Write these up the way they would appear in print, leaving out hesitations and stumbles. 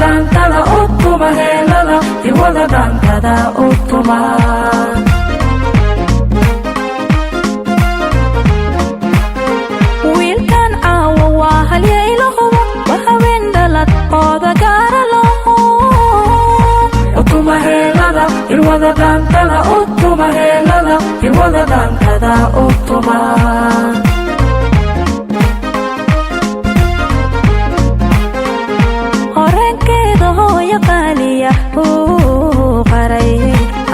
dhaantada utuma heelada ilwada dhaantada utuma wiilkan caawa waa halyaylahuba waa haween dhalad ooda gaara loho utuma heelada ilwada dhaantada utuma heelada ilwada dhaantada utuma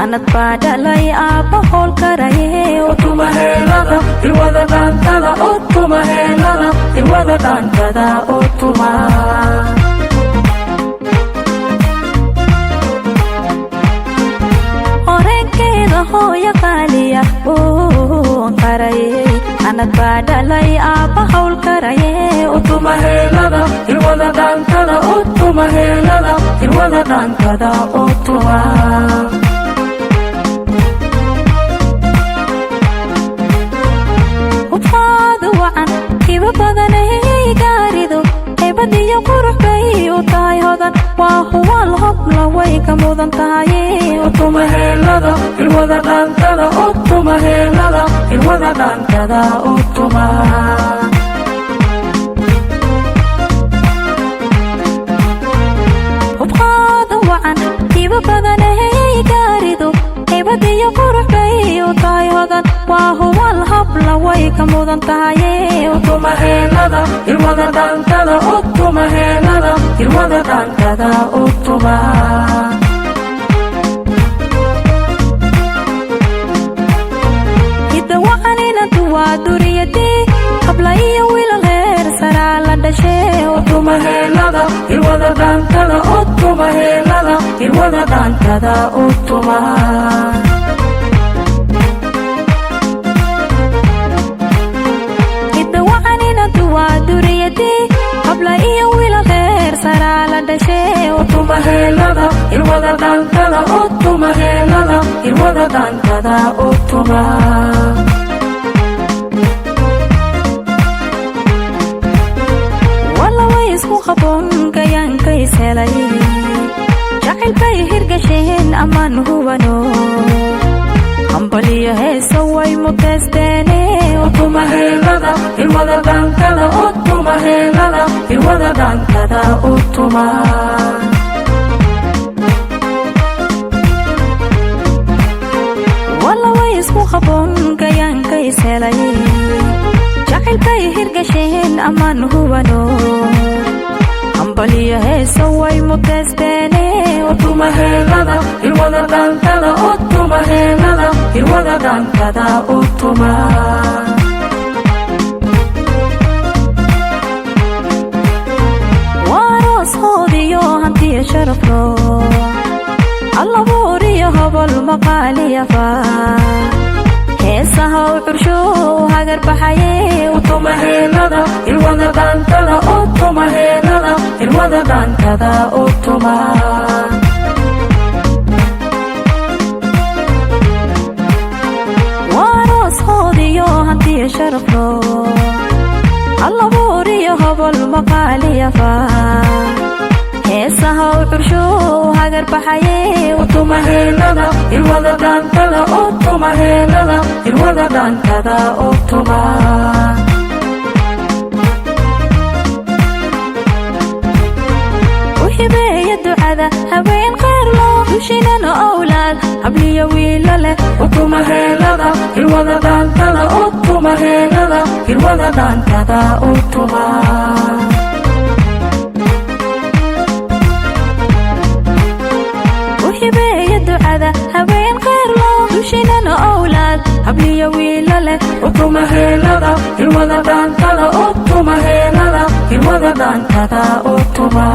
anad baadhalay aabba howl karaye utuma heelada ilwada dhaantada utuma heelada ilwada dhaantada utuma horeenkeeda hooya qaaliya qaraye anad baadhalay aabba howl karaye utuma heelada ilwada dhaantada utuma heelada ilwada dhaantada utuma gaarido hebadiyo qurux bay u tahay hodan waa huwal hobla way ka mudan tahay utuma heelada ilwada dhaantada utuma heelada ilwada dhaantada utuma hubqaada wacan hiba badanay gaarido hebadiyo qurux bay u tahay hodan waa huwal hobla way ka mudan tahay utuma heelada ilwada dhaantada utuma heelada ilwada dhaantada utuma hidda wacaninadu waa duriyadii habla iyo wiilal heer saraa la dhashee utuma heelada ilwada dhaantada utuma heelada ilwada dhaantada utuma habla iyo wiilal heer saraa la dhashee utuma heelada ilwada dhaantada utuma heelada ilwada dhaantada utuma walla way isku qaboon gayaankays helay jacayl bay hirgasheen ammaan hubano hambaliyo heesa way mutaysteene utuma heelada ilwada dhaantada utuma heelada ilwada dhaantada utuma walla way isku qaboon gayaankays helay jacayl bay hirgasheen ammaan hubano hambaliyo heesa way mutaysteene utuma heelada ilwada dhaantada utuma heelada ilwada dhaantada utuma waaroos hoodiyo hantiya sharaflo allabuuriyo hobol maqaaliyafa heesaha u cursho hagar baxaye utuma heelada ilwada dhaantada utuma heelada ilwada dhaantada utuma waaroos hoodiyo hantiya sharaflo allabuuriyo hobol maqaaliyafa heesaha u cursho hagar baxaye utuma heelada ilwada dhaantada utuma heelada ilwada dhaantada utuma uhibeeya ducada haween khayr loo dushinana awlaad habliyo wiila leh utuma heelada ilwada dhaantada utuma heelada ilwada dhaantada utuma uhibeeya ducada haween khayr loo dushinana awlaad habliyo wiila leh utuma heelada ilwada dhaantada utuma heelada ilwada dhaantada utuma